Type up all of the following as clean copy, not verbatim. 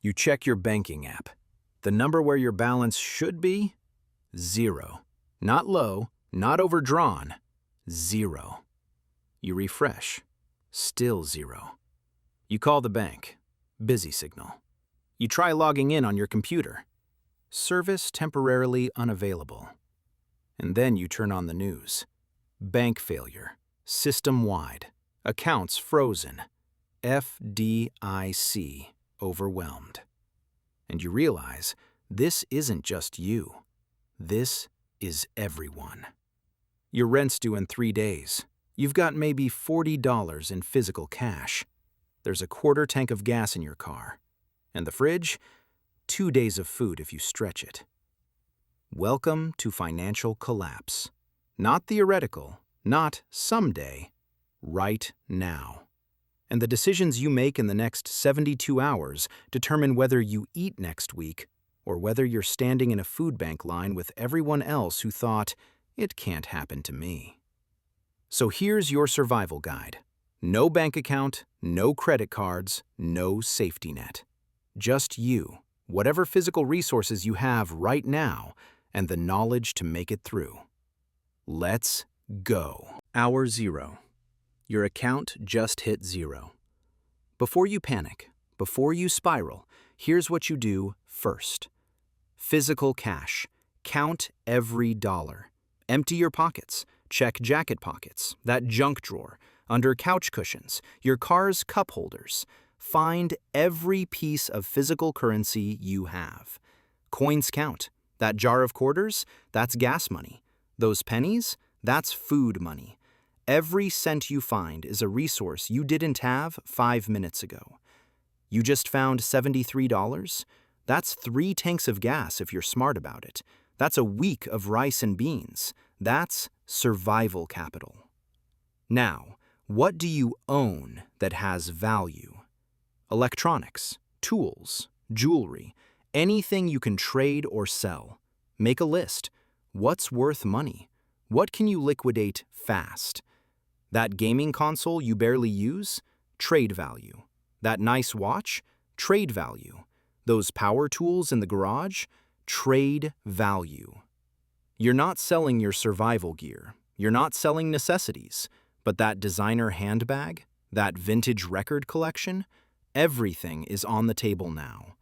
You check your banking app. The number where your balance should be? 0. Not low, not overdrawn. 0. You refresh. Still 0. You call the bank. Busy signal. You try logging in on your computer. Service temporarily unavailable. And then you turn on the news. Bank failure. System-wide. Accounts frozen. FDIC overwhelmed. And you realize this isn't just you. This is everyone. Your rent's due in 3 days. You've got maybe $40 in physical cash. There's a quarter tank of gas in your car. And the fridge? 2 days of food if you stretch it. Welcome to financial collapse. Not theoretical, not someday, right now. And the decisions you make in the next 72 hours determine whether you eat next week or whether you're standing in a food bank line with everyone else who thought, it can't happen to me. So here's your survival guide. No bank account, no credit cards, no safety net. Just you, whatever physical resources you have right now, and the knowledge to make it through. Let's go. Hour 0. Your account just hit 0. Before you panic, before you spiral, here's what you do first. Physical cash. Count every dollar. Empty your pockets. Check jacket pockets, that junk drawer, under couch cushions, your car's cup holders. Find every piece of physical currency you have. Coins count. That jar of quarters, that's gas money. Those pennies, that's food money. Every cent you find is a resource you didn't have 5 minutes ago. You just found $73? That's 3 tanks of gas if you're smart about it. That's a week of rice and beans. That's survival capital. Now, what do you own that has value? Electronics, tools, jewelry, anything you can trade or sell. Make a list. What's worth money? What can you liquidate fast? That gaming console you barely use? Trade value. That nice watch? Trade value. Those power tools in the garage? Trade value. You're not selling your survival gear. You're not selling necessities. But that designer handbag? That vintage record collection? Everything is on the table now.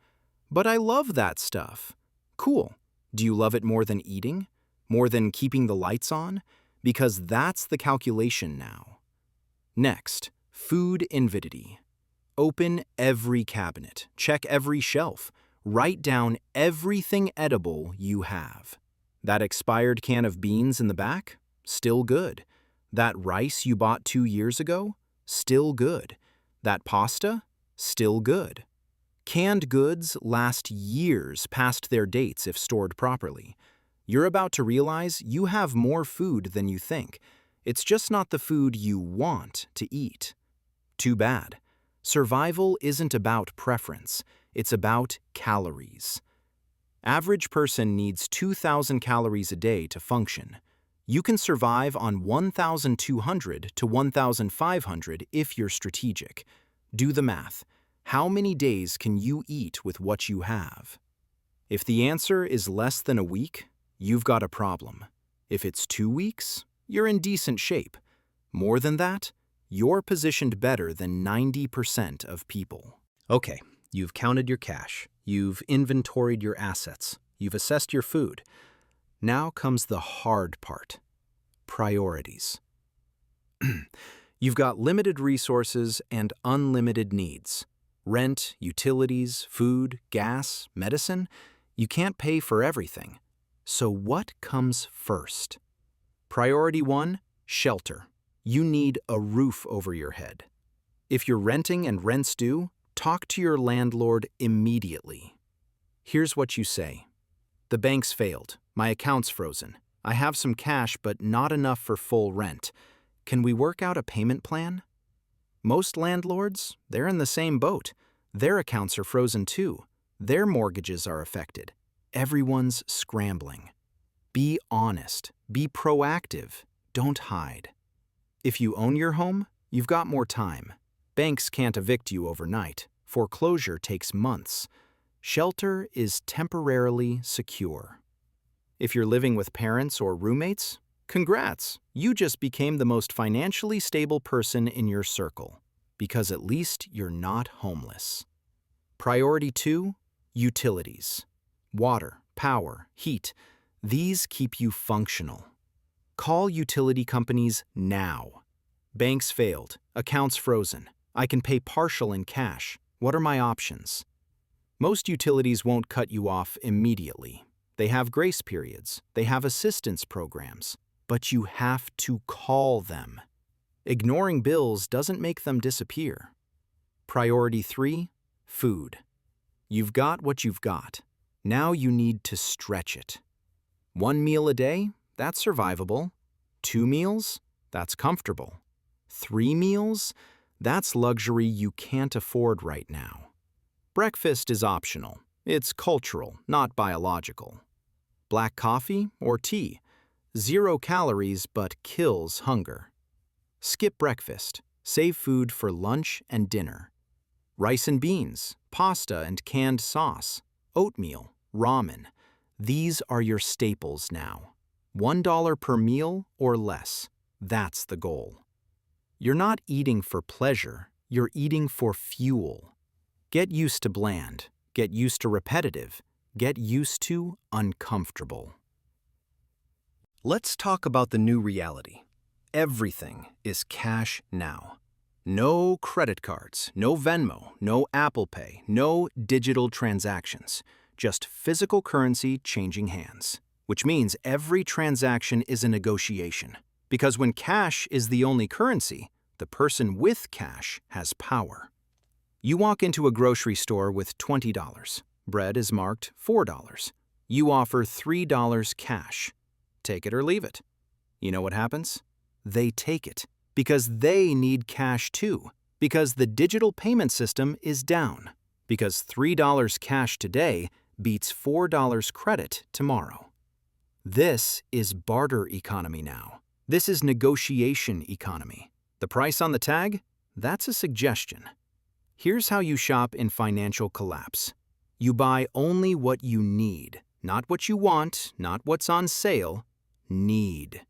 But I love that stuff. Cool. Do you love it more than eating? More than keeping the lights on? Because that's the calculation now. Next, food invidity. Open every cabinet. Check every shelf. Write down everything edible you have. That expired can of beans in the back? Still good. That rice you bought 2 years ago? Still good. That pasta? Still good. Canned goods last years past their dates if stored properly. You're about to realize you have more food than you think. It's just not the food you want to eat. Too bad. Survival isn't about preference. It's about calories. Average person needs 2,000 calories a day to function. You can survive on 1,200 to 1,500 if you're strategic. Do the math. How many days can you eat with what you have? If the answer is less than a week, you've got a problem. If it's 2 weeks, you're in decent shape. More than that, you're positioned better than 90% of people. Okay, you've counted your cash. You've inventoried your assets. You've assessed your food. Now comes the hard part. Priorities. You've got limited resources and unlimited needs. Rent, utilities, food, gas, medicine. You can't pay for everything. So what comes first? Priority 1, shelter. You need a roof over your head. If you're renting and rent's due, talk to your landlord immediately. Here's what you say. The bank's failed. My account's frozen. I have some cash, but not enough for full rent. Can we work out a payment plan? Most landlords, they're in the same boat. Their accounts are frozen too. Their mortgages are affected. Everyone's scrambling. Be honest. Be proactive. Don't hide. If you own your home, you've got more time. Banks can't evict you overnight. Foreclosure takes months. Shelter is temporarily secure. If you're living with parents or roommates, congrats! You just became the most financially stable person in your circle, because at least you're not homeless. Priority 2, utilities. Water, power, heat. These keep you functional. Call utility companies now. Banks failed, accounts frozen. I can pay partial in cash. What are my options? Most utilities won't cut you off immediately. They have grace periods. They have assistance programs. But you have to call them. Ignoring bills doesn't make them disappear. Priority 3, food. You've got what you've got. Now you need to stretch it. 1 meal a day? That's survivable. 2 meals? That's comfortable. 3 meals? That's luxury you can't afford right now. Breakfast is optional. It's cultural, not biological. Black coffee or tea? 0 calories but kills hunger. Skip breakfast. Save food for lunch and dinner. Rice and beans, pasta and canned sauce, oatmeal, ramen. These are your staples now. $1 per meal or less. That's the goal. You're not eating for pleasure, you're eating for fuel. Get used to bland. Get used to repetitive. Get used to uncomfortable. Let's talk about the new reality. Everything is cash now. No credit cards, no Venmo, no Apple Pay, no digital transactions. Just physical currency changing hands. Which means every transaction is a negotiation. Because when cash is the only currency, the person with cash has power. You walk into a grocery store with $20. Bread is marked $4. You offer $3 cash. Take it or leave it. You know what happens? They take it. Because they need cash too. Because the digital payment system is down. Because $3 cash today beats $4 credit tomorrow. This is barter economy now. This is negotiation economy. The price on the tag? That's a suggestion. Here's how you shop in financial collapse. You buy only what you need, not what you want, not what's on sale. Need.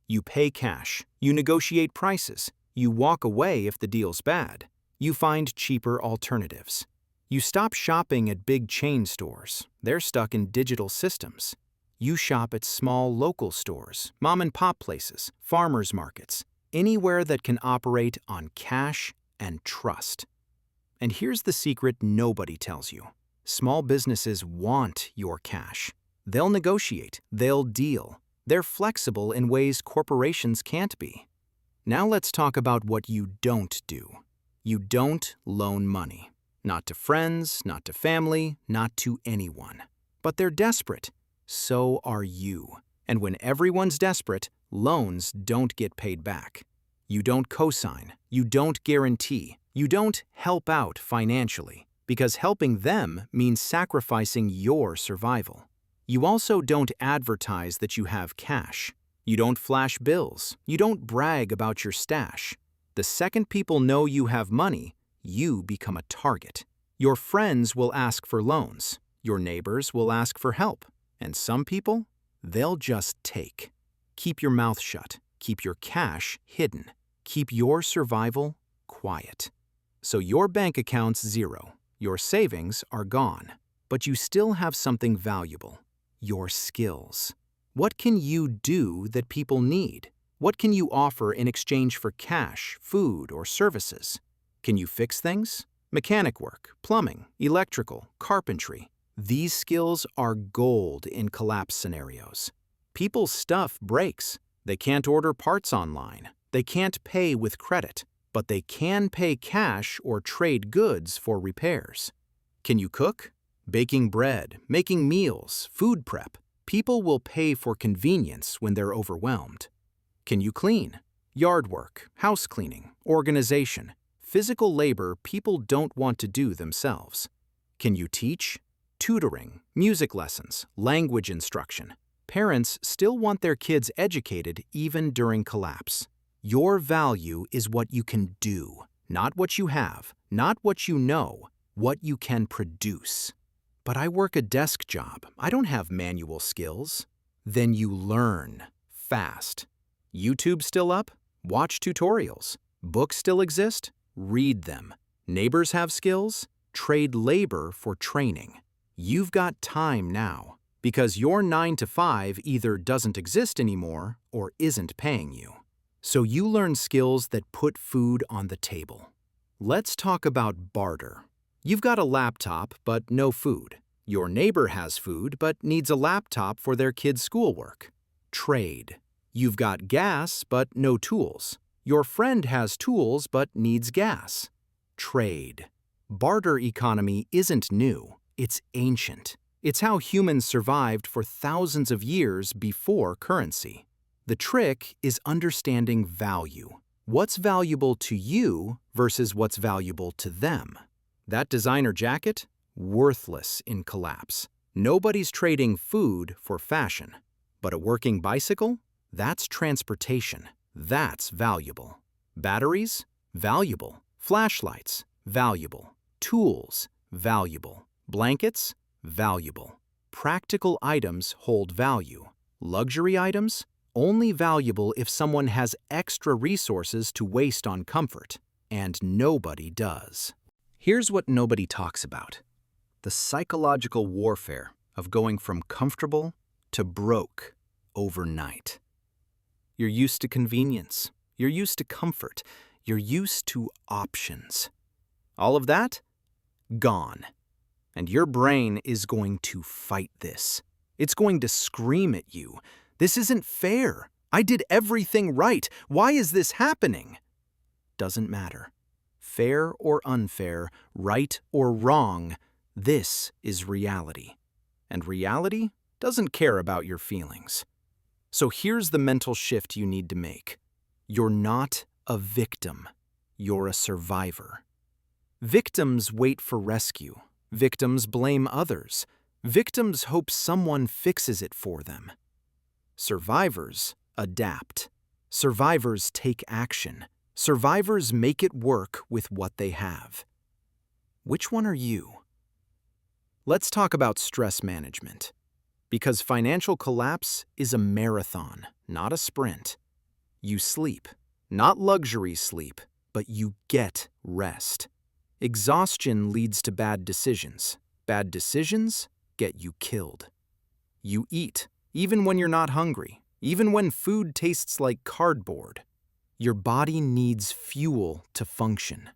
You pay cash. You negotiate prices. You walk away if the deal's bad. You find cheaper alternatives. You stop shopping at big chain stores. They're stuck in digital systems. You shop at small local stores, mom-and-pop places, farmers markets, anywhere that can operate on cash and trust. And here's the secret nobody tells you. Small businesses want your cash. They'll negotiate. They'll deal. They're flexible in ways corporations can't be. Now let's talk about what you don't do. You don't loan money. Not to friends, not to family, not to anyone. But they're desperate. So are you. And when everyone's desperate, loans don't get paid back. You don't co-sign. You don't guarantee. You don't help out financially. Because helping them means sacrificing your survival. You also don't advertise that you have cash. You don't flash bills. You don't brag about your stash. The second people know you have money, you become a target. Your friends will ask for loans. Your neighbors will ask for help. And some people, they'll just take. Keep your mouth shut. Keep your cash hidden. Keep your survival quiet. So your bank account's zero. Your savings are gone. But you still have something valuable. Your skills. What can you do that people need? What can you offer in exchange for cash, food, or services? Can you fix things? Mechanic work, plumbing, electrical, carpentry. These skills are gold in collapse scenarios. People's stuff breaks. They can't order parts online. They can't pay with credit, but they can pay cash or trade goods for repairs. Can you cook? Baking bread, making meals, food prep. People will pay for convenience when they're overwhelmed. Can you clean? Yard work, house cleaning, organization. Physical labor people don't want to do themselves. Can you teach? Tutoring, music lessons, language instruction. Parents still want their kids educated even during collapse. Your value is what you can do, not what you have, not what you know, what you can produce. But I work a desk job. I don't have manual skills. Then you learn fast. YouTube still up? Watch tutorials. Books still exist? Read them. Neighbors have skills? Trade labor for training. You've got time now, because your 9 to 5 either doesn't exist anymore or isn't paying you. So you learn skills that put food on the table. Let's talk about barter. You've got a laptop, but no food. Your neighbor has food, but needs a laptop for their kids' schoolwork. Trade. You've got gas, but no tools. Your friend has tools, but needs gas. Trade. Barter economy isn't new, it's ancient. It's how humans survived for thousands of years before currency. The trick is understanding value. What's valuable to you versus what's valuable to them. That designer jacket? Worthless in collapse. Nobody's trading food for fashion. But a working bicycle? That's transportation. That's valuable. Batteries? Valuable. Flashlights? Valuable. Tools? Valuable. Blankets? Valuable. Practical items hold value. Luxury items? Only valuable if someone has extra resources to waste on comfort. And nobody does. Here's what nobody talks about. The psychological warfare of going from comfortable to broke overnight. You're used to convenience. You're used to comfort. You're used to options. All of that? Gone. And your brain is going to fight this. It's going to scream at you. This isn't fair. I did everything right. Why is this happening? Doesn't matter. Fair or unfair, right or wrong, this is reality. And reality doesn't care about your feelings. So here's the mental shift you need to make. You're not a victim. You're a survivor. Victims wait for rescue. Victims blame others. Victims hope someone fixes it for them. Survivors adapt. Survivors take action. Survivors make it work with what they have. Which one are you? Let's talk about stress management. Because financial collapse is a marathon, not a sprint. You sleep, not luxury sleep, but you get rest. Exhaustion leads to bad decisions. Bad decisions get you killed. You eat, even when you're not hungry, even when food tastes like cardboard. Your body needs fuel to function.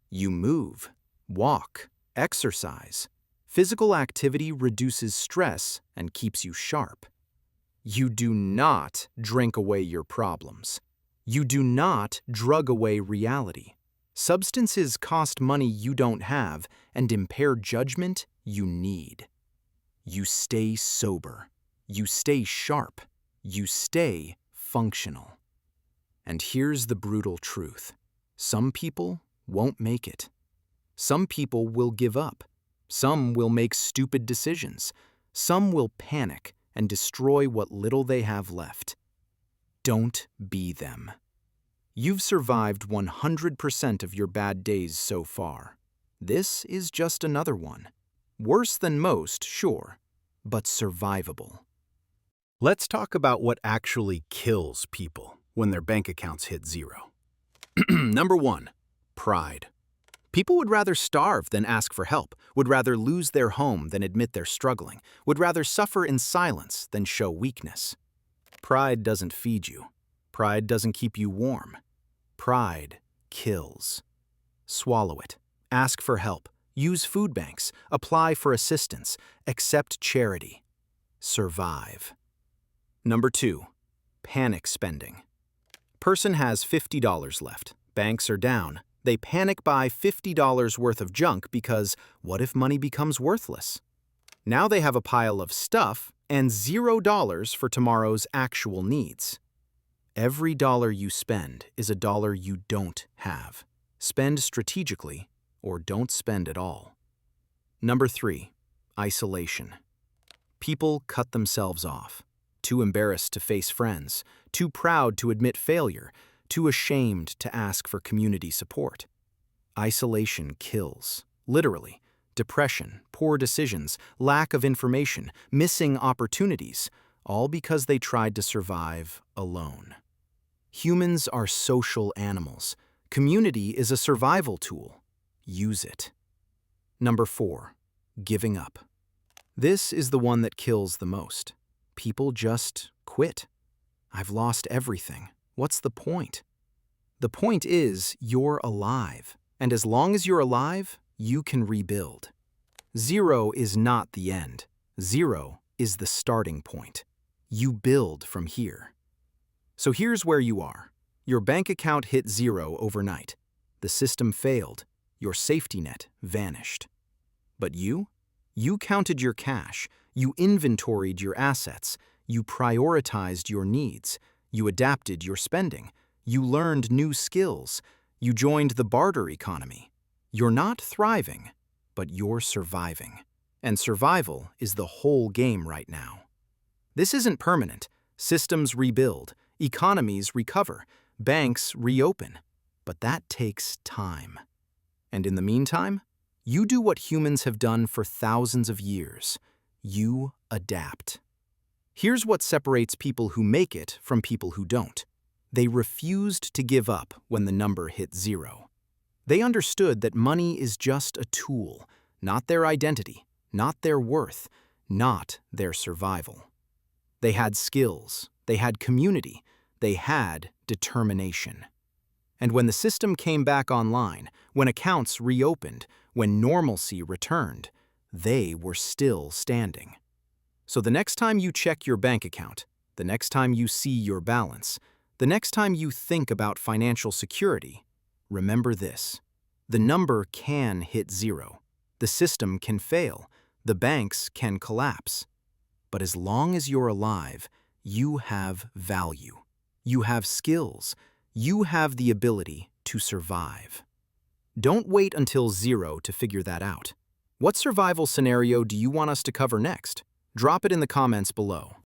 You move, walk, exercise. Physical activity reduces stress and keeps you sharp. You do not drink away your problems. You do not drug away reality. Substances cost money you don't have and impair judgment you need. You stay sober. You stay sharp. You stay functional. And here's the brutal truth. Some people won't make it. Some people will give up. Some will make stupid decisions. Some will panic and destroy what little they have left. Don't be them. You've survived 100% of your bad days so far. This is just another one. Worse than most, sure, but survivable. Let's talk about what actually kills people when their bank accounts hit zero. Number 1, pride. People would rather starve than ask for help, would rather lose their home than admit they're struggling, would rather suffer in silence than show weakness. Pride doesn't feed you. Pride doesn't keep you warm. Pride kills. Swallow it. Ask for help. Use food banks. Apply for assistance. Accept charity. Survive. Number 2, panic spending. Person has $50 left. Banks are down. They panic buy $50 worth of junk because what if money becomes worthless? Now they have a pile of stuff and $0 for tomorrow's actual needs. Every dollar you spend is a dollar you don't have. Spend strategically or don't spend at all. Number 3, isolation. People cut themselves off. Too embarrassed to face friends, too proud to admit failure, too ashamed to ask for community support. Isolation kills, literally. depression, poor decisions, lack of information, missing opportunities, all because they tried to survive alone. Humans are social animals. Community is a survival tool. Use it. Number 4, giving up. This is the one that kills the most. People just quit. I've lost everything. What's the point? The point is, you're alive. And as long as you're alive, you can rebuild. 0 is not the end. 0 is the starting point. You build from here. So here's where you are. Your bank account hit 0 overnight. The system failed. Your safety net vanished. But you? You counted your cash. You inventoried your assets. You prioritized your needs. You adapted your spending. You learned new skills. You joined the barter economy. You're not thriving, but you're surviving. And survival is the whole game right now. This isn't permanent. Systems rebuild, economies recover, banks reopen. But that takes time. And in the meantime, you do what humans have done for thousands of years. You adapt. Here's what separates people who make it from people who don't. They refused to give up when the number hit 0. They understood that money is just a tool, not their identity, not their worth, not their survival. They had skills, they had community, they had determination. And when the system came back online, when accounts reopened, when normalcy returned, they were still standing. So the next time you check your bank account, the next time you see your balance, the next time you think about financial security, remember this. The number can hit 0. The system can fail. The banks can collapse. But as long as you're alive, you have value. You have skills. You have the ability to survive. Don't wait until 0 to figure that out. What survival scenario do you want us to cover next? Drop it in the comments below.